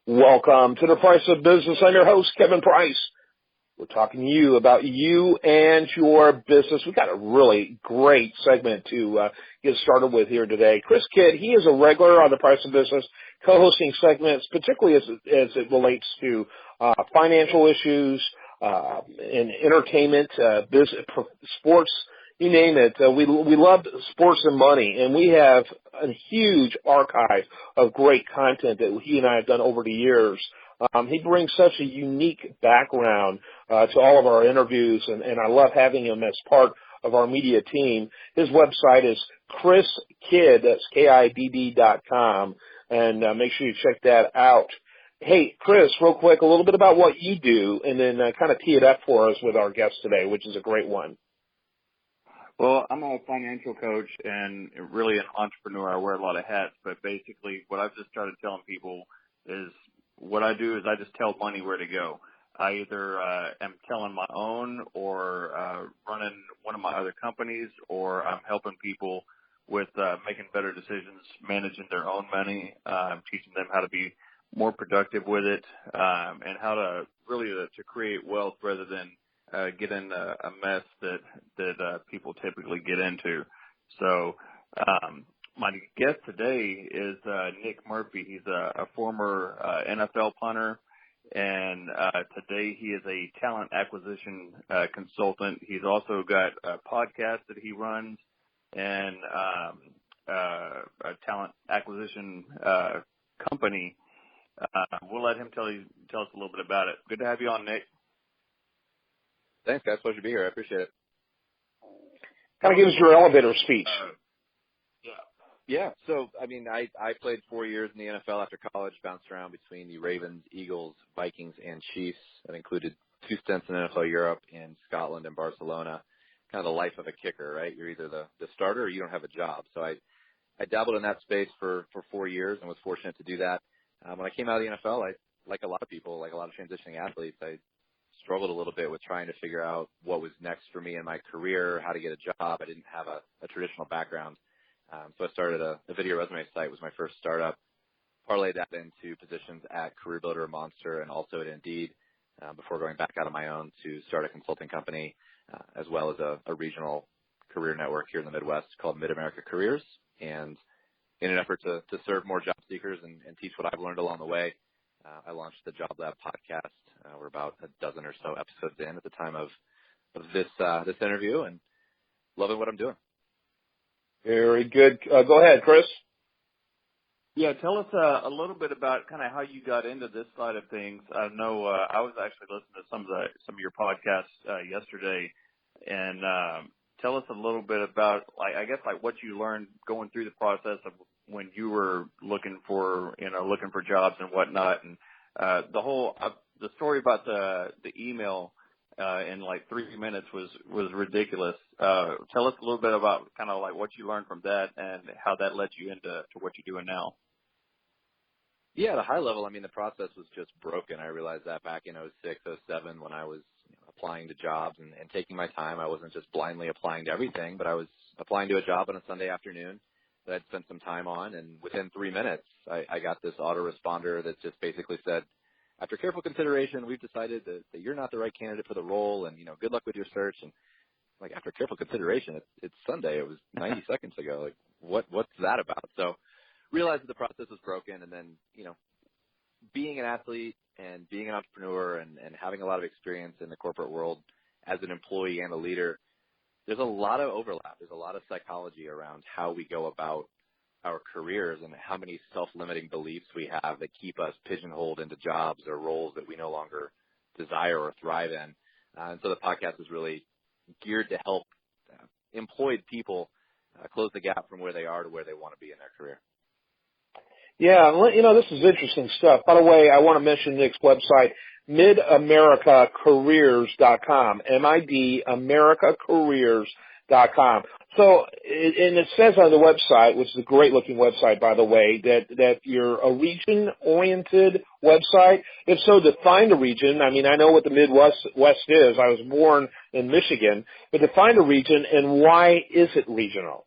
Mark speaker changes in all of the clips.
Speaker 1: Welcome to The Price of Business. I'm your host, Kevin Price. We're talking to you about you and your business. We've got a really great segment to get started with here today. Chris Kidd, he is a regular on The Price of Business, co-hosting segments, particularly as it relates to financial issues, and entertainment, business, sports, you name it. We love sports and money, and we have a huge archive of great content that he and I have done over the years. He brings such a unique background to all of our interviews, and I love having him as part of our media team. His website is chriskidd, that's KIDD.com, and make sure you check that out. Hey, Chris, real quick, a little bit about what you do, and then kind of tee it up for us with our guest today, which is a great one.
Speaker 2: Well, I'm a financial coach and really an entrepreneur. I wear a lot of hats, but basically what I've just started telling people is what I do is I just tell money where to go. I either am telling my own or running one of my other companies, or I'm helping people with making better decisions, managing their own money, teaching them how to be more productive with it, and how to really to create wealth rather than get in a mess that people typically get into. So my guest today is Nick Murphy. He's a former NFL punter, and today he is a talent acquisition consultant. He's also got a podcast that he runs and a talent acquisition company. We'll let him tell us a little bit about it. Good to have you on, Nick.
Speaker 3: Thanks, guys. Pleasure to be here. I appreciate it.
Speaker 1: Kind of give us your elevator speech.
Speaker 3: Yeah. So, I mean, I played 4 years in the NFL after college, bounced around between the Ravens, Eagles, Vikings, and Chiefs. That included 2 stints in NFL Europe, in Scotland and Barcelona. Kind of the life of a kicker, right? You're either the starter or you don't have a job. So I dabbled in that space for 4 years and was fortunate to do that. When I came out of the NFL, like a lot of people, like a lot of transitioning athletes, I struggled a little bit with trying to figure out what was next for me in my career, how to get a job. I didn't have a traditional background. So I started a video resume site, was my first startup, parlayed that into positions at Career Builder, Monster, and also at Indeed, before going back out on my own to start a consulting company, as well as a regional career network here in the Midwest called Mid-America Careers. And in an effort to serve more job seekers and teach what I've learned along the way, I launched the Job Lab podcast. We're about a dozen or so episodes in at the time of this interview, and loving what I'm doing.
Speaker 1: Very good. Go ahead, Chris.
Speaker 2: Yeah, tell us a little bit about kind of how you got into this side of things. I know I was actually listening to some of your podcasts yesterday, and tell us a little bit about, I guess, what you learned going through the process of when you were looking for jobs and whatnot, and the story about the email in 3 minutes was ridiculous. Tell us a little bit about kind of what you learned from that and how that led you into what you're doing now.
Speaker 3: Yeah, at a high level, I mean, the process was just broken. I realized that back in 06, 07 when I was applying to jobs and taking my time. I wasn't just blindly applying to everything, but I was applying to a job on a Sunday afternoon that I'd spent some time on, and within 3 minutes, I got this autoresponder that just basically said, after careful consideration, we've decided that you're not the right candidate for the role, and, good luck with your search. And after careful consideration, it's Sunday. It was 90 seconds ago. What's that about? So realized that the process was broken, and then, being an athlete and being an entrepreneur and having a lot of experience in the corporate world as an employee and a leader, there's a lot of overlap. There's a lot of psychology around how we go about our careers and how many self-limiting beliefs we have that keep us pigeonholed into jobs or roles that we no longer desire or thrive in. And so the podcast is really geared to help employed people close the gap from where they are to where they want to be in their career.
Speaker 1: Yeah, this is interesting stuff. By the way, I want to mention Nick's website, midamericacareers.com, midamericacareers.com. So, and it says on the website, which is a great-looking website, by the way, that you're a region-oriented website. If so, define the region. I mean, I know what the Midwest is. I was born in Michigan. But define the region, and why is it regional?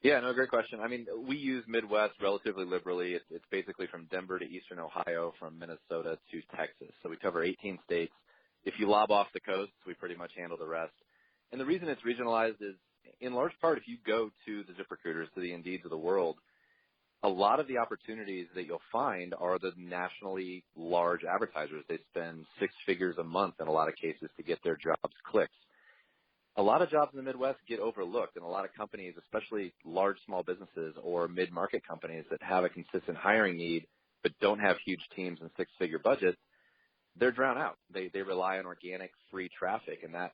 Speaker 3: Yeah, no, great question. I mean, we use Midwest relatively liberally. It's basically from Denver to Eastern Ohio, from Minnesota to Texas. So we cover 18 states. If you lob off the coast, we pretty much handle the rest. And the reason it's regionalized is, in large part, if you go to the ZipRecruiters, to the Indeeds of the world, a lot of the opportunities that you'll find are the nationally large advertisers. They spend six figures a month in a lot of cases to get their jobs clicks. A lot of jobs in the Midwest get overlooked, and a lot of companies, especially large small businesses or mid-market companies that have a consistent hiring need but don't have huge teams and six-figure budgets, they're drowned out. They rely on organic free traffic, and that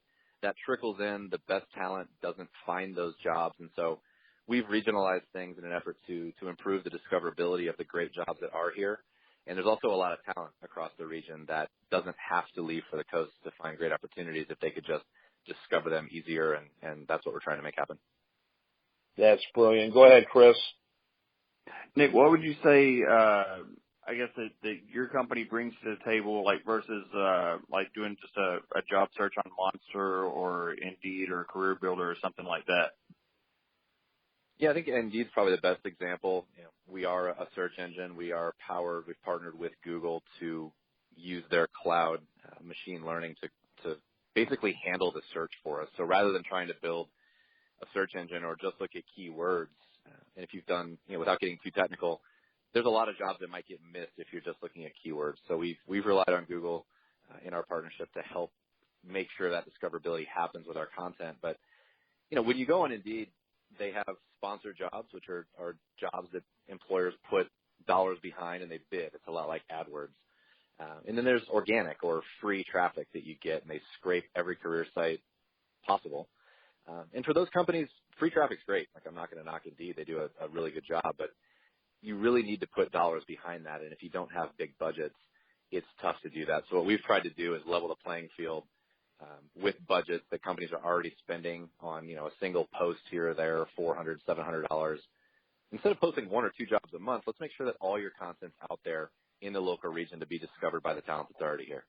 Speaker 3: trickles in. The best talent doesn't find those jobs, and so we've regionalized things in an effort to improve the discoverability of the great jobs that are here. And there's also a lot of talent across the region that doesn't have to leave for the coast to find great opportunities if they could just discover them easier, and that's what we're trying to make happen.
Speaker 1: That's brilliant. Go ahead, Chris.
Speaker 2: Nick, what would you say, I guess, that your company brings to the table, like, versus, like, doing just a job search on Monster or Indeed or Career Builder or something like that?
Speaker 3: Yeah, I think Indeed's probably the best example. You know, we are a search engine. We've partnered with Google to use their cloud machine learning to basically handle the search for us. So rather than trying to build a search engine or just look at keywords, and if you've done, without getting too technical, there's a lot of jobs that might get missed if you're just looking at keywords. So we've relied on Google in our partnership to help make sure that discoverability happens with our content. But, when you go on Indeed, they have sponsored jobs, which are jobs that employers put dollars behind and they bid. It's a lot like AdWords. And then there's organic or free traffic that you get, and they scrape every career site possible. And for those companies, free traffic's great. Like, I'm not going to knock Indeed. They do a really good job, but you really need to put dollars behind that. And if you don't have big budgets, it's tough to do that. So what we've tried to do is level the playing field with budgets that companies are already spending on, a single post here or there, $400, $700. Instead of posting one or two jobs a month, let's make sure that all your content's out there in the local region to be discovered by the talent that's already here.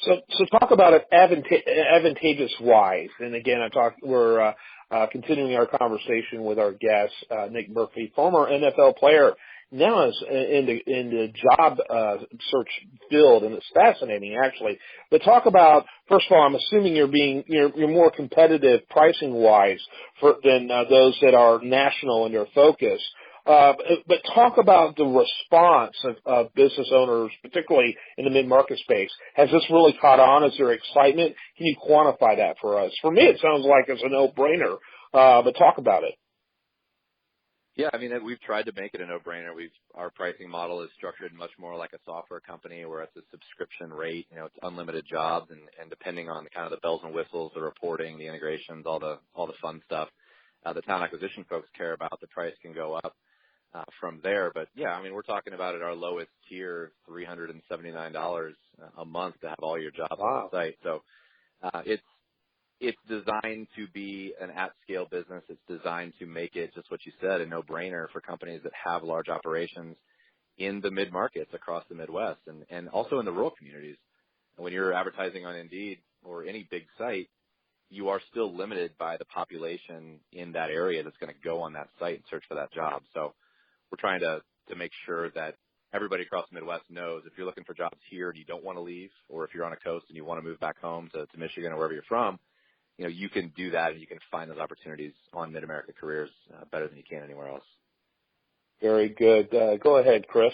Speaker 1: So talk about it advantageous wise. And again, we're continuing our conversation with our guest, Nick Murphy, former NFL player, now is in the job search field, and it's fascinating actually. But talk about, first of all, I'm assuming you're more competitive pricing wise than those that are national in their focus. But talk about the response of business owners, particularly in the mid-market space. Has this really caught on? Is there excitement? Can you quantify that for us? For me, it sounds like it's a no-brainer, but talk about it.
Speaker 3: Yeah, I mean, we've tried to make it a no-brainer. Our pricing model is structured much more like a software company where it's a subscription rate. It's unlimited jobs, and depending on the kind of the bells and whistles, the reporting, the integrations, all the fun stuff, the talent acquisition folks care about, the price can go up from there. But yeah, I mean, we're talking about at our lowest tier, $379 a month to have all your jobs on the site. So it's designed to be an at-scale business. It's designed to make it, just what you said, a no-brainer for companies that have large operations in the mid-markets across the Midwest and also in the rural communities. And when you're advertising on Indeed or any big site, you are still limited by the population in that area that's going to go on that site and search for that job. So we're trying to make sure that everybody across the Midwest knows if you're looking for jobs here and you don't want to leave, or if you're on a coast and you want to move back home to Michigan or wherever you're from, you can do that and you can find those opportunities on Mid-America Careers better than you can anywhere else.
Speaker 1: Very good. Go ahead, Chris.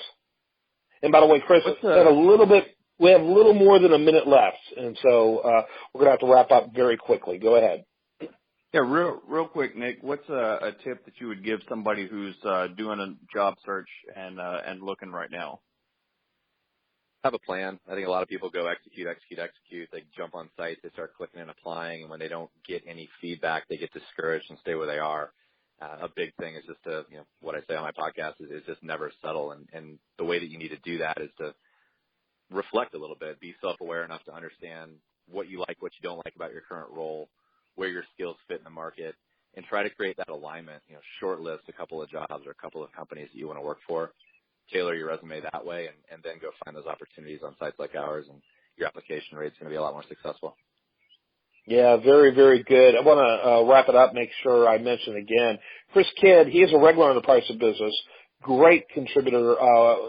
Speaker 1: And by the way, Chris, we have a little more than a minute left, and so we're going to have to wrap up very quickly. Go ahead.
Speaker 2: Yeah, real quick, Nick. What's a tip that you would give somebody who's doing a job search and looking right now?
Speaker 3: Have a plan. I think a lot of people go execute. They jump on sites, they start clicking and applying, and when they don't get any feedback, they get discouraged and stay where they are. A big thing is just to, what I say on my podcast is just never settle. And the way that you need to do that is to reflect a little bit, be self-aware enough to understand what you like, what you don't like about your current role, where your skills fit in the market, and try to create that alignment. Shortlist a couple of jobs or a couple of companies that you want to work for, tailor your resume that way, and then go find those opportunities on sites like ours, and your application rate is going to be a lot more successful.
Speaker 1: Yeah, very, very good. I want to wrap it up, make sure I mention again. Chris Kidd, he is a regular on The Price of Business. Great contributor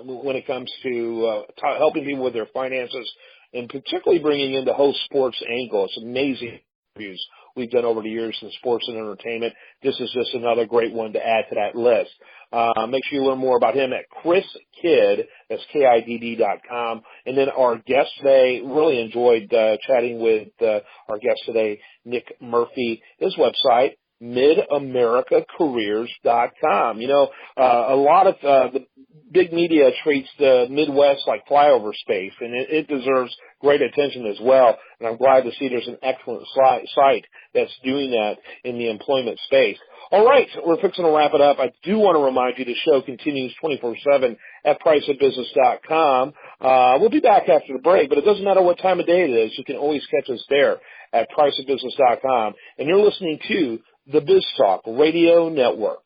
Speaker 1: when it comes to helping people with their finances, and particularly bringing in the whole sports angle. It's amazing interviews we've done over the years in sports and entertainment. This is just another great one to add to that list. Make sure you learn more about him at chriskidd, that's KIDD.com. And then our guest today, really enjoyed chatting with our guest today, Nick Murphy. His website, midamericacareers.com. You know, a lot of the big media treats the Midwest like flyover space, and it deserves great attention as well. And I'm glad to see there's an excellent site that's doing that in the employment space. All right, we're fixing to wrap it up. I do want to remind you the show continues 24/7 at priceofbusiness.com. We'll be back after the break, but it doesn't matter what time of day it is. You can always catch us there at priceofbusiness.com. And you're listening to the Biz Talk Radio Network.